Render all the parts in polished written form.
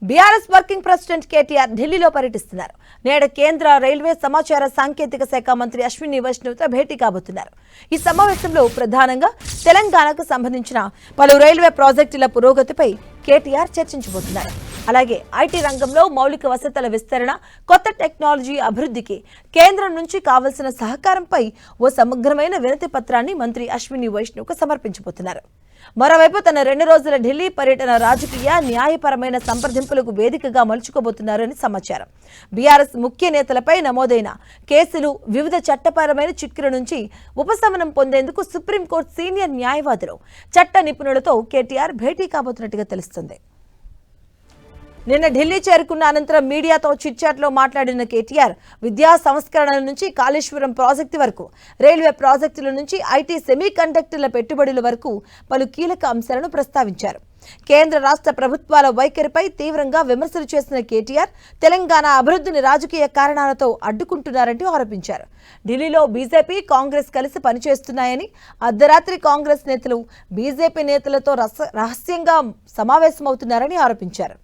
BRS working president KTR ఢిల్లీలో పర్యటిస్తున్నారు. నేడు కేంద్ర రైల్వే సమాచార సాంకేతిక శాఖ మంత్రి అశ్విని వైష్ణవ్తో భేటీ కాబోతున్నారు. ఈ సమావేశంలో ప్రధానంగా తెలంగాణకు సంబంధించిన పలు రైల్వే ప్రాజెక్టుల పురోగతిపై కేటీఆర్ చర్చించబోతున్నారు. అలాగే ఐటీ రంగంలో మౌలిక వసతుల విస్తరణ, కొత్త టెక్నాలజీ అభివృద్ధికి కేంద్రం నుంచి కావాల్సిన సహకారంపై ఓ సమగ్రమైన వినతి పత్రాన్ని మంత్రి అశ్విని వైష్ణవ్కు సమర్పించబోతున్నారు. మరోవైపు తన 2 రోజుల ఢిల్లీ పర్యటన రాజకీయ, న్యాయపరమైన సంప్రదింపులకు వేదికగా మలుచుకోబోతున్నారని సమాచారం. బీఆర్ఎస్ ముఖ్య నేతలపై నమోదైన కేసులు, వివిధ చట్టపరమైన చిక్కుల నుంచి ఉపశమనం పొందేందుకు సుప్రీంకోర్టు సీనియర్ న్యాయవాదులు, చట్ట నిపుణులతో కేటీఆర్ భేటీ కాబోతున్నట్టుగా తెలుస్తుంది. నిన్న ఢిల్లీ చేరుకున్న అనంతరం మీడియాతో చిట్చాట్లో మాట్లాడిన కేటీఆర్ విద్యా సంస్కరణల నుంచి కాళేశ్వరం ప్రాజెక్టు వరకు, రైల్వే ప్రాజెక్టుల నుంచి ఐటీ సెమీ కండక్టర్ల పెట్టుబడుల వరకు పలు కీలక అంశాలను ప్రస్తావించారు. కేంద్ర రాష్ట్ర ప్రభుత్వాల వైఖరిపై తీవ్రంగా విమర్శలు చేసిన కేటీఆర్ తెలంగాణ అభివృద్ధిని రాజకీయ కారణాలతో అడ్డుకుంటున్నారంటూ ఆరోపించారు. ఢిల్లీలో బీజేపీ, కాంగ్రెస్ కలిసి పనిచేస్తున్నాయని, అర్ధరాత్రి కాంగ్రెస్ నేతలు బీజేపీ నేతలతో రహస్యంగా సమావేశమవుతున్నారని ఆరోపించారు.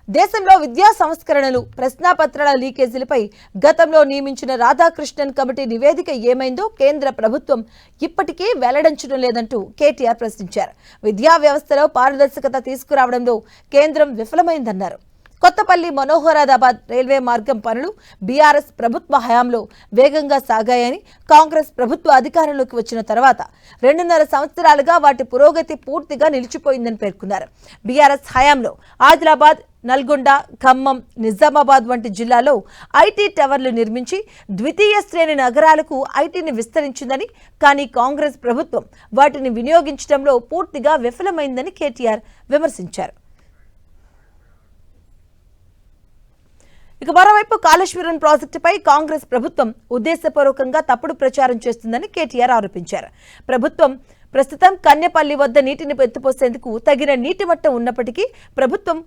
దేశంలో విద్యా సంస్కరణలు, ప్రశ్నాపత్రాల లీకేజీలపై గతంలో నియమించిన రాధాకృష్ణన్ కమిటీ నివేదిక ఏమైందో కేంద్ర ప్రభుత్వం ఇప్పటికీ వెల్లడించడం లేదంటూ కేటీఆర్ ప్రశ్నించారు. విద్యా వ్యవస్థలో పారదర్శకత తీసుకురావడంలో కేంద్రం విఫలమైందన్నారు. కొత్తపల్లి మనోహరాబాద్ రైల్వే మార్గం పనులు బీఆర్ఎస్ ప్రభుత్వ హయాంలో వేగంగా సాగాయని, కాంగ్రెస్ ప్రభుత్వ అధికారంలోకి వచ్చిన తర్వాత 2.5 సంవత్సరాలుగా వాటి పురోగతి పూర్తిగా నిలిచిపోయిందని పేర్కొన్నారు. బీఆర్ఎస్ హయాంలో ఆదిలాబాద్, నల్గొండ, ఖమ్మం, నిజామాబాద్ వంటి జిల్లాలో ఐటీ టవర్లు నిర్మించి ద్వితీయ శ్రేణి నగరాలకు ఐటీని విస్తరించిందని, కానీ కాంగ్రెస్ ప్రభుత్వం వాటిని వినియోగించడంలో పూర్తిగా విఫలమైందని కేటీఆర్ విమర్శించారు. ఇక మరోవైపు కాళేశ్వరం ప్రాజెక్టుపై కాంగ్రెస్ ప్రభుత్వం ఉద్దేశపూర్వకంగా తప్పుడు ప్రచారం చేస్తుందని కేటీఆర్ ఆరోపించారు. ప్రభుత్వం ప్రస్తుతం కన్నెపల్లి వద్ద నీటిని ఎత్తిపోసేందుకు తగిన నీటి మట్టం ఉన్నప్పటికీ ప్రభుత్వం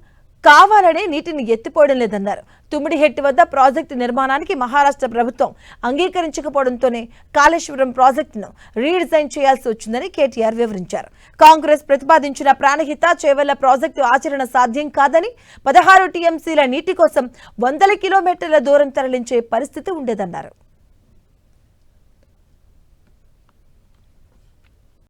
కావాలనే నీటిని ఎత్తిపోవడం లేదన్నారు. తుమ్మిడిహెట్టి వద్ద ప్రాజెక్టు నిర్మాణానికి మహారాష్ట్ర ప్రభుత్వం అంగీకరించకపోవడంతోనే కాళేశ్వరం ప్రాజెక్టును రీడిజైన్ చేయాల్సి వచ్చిందని కేటీఆర్ వివరించారు. కాంగ్రెస్ ప్రతిపాదించిన ప్రాణహిత, చేవెళ్ల ప్రాజెక్టు ఆచరణ సాధ్యం కాదని, 16 టీఎంసీల నీటి కోసం 100 కిలోమీటర్ల దూరం తరలించే పరిస్థితి ఉండేదన్నారు.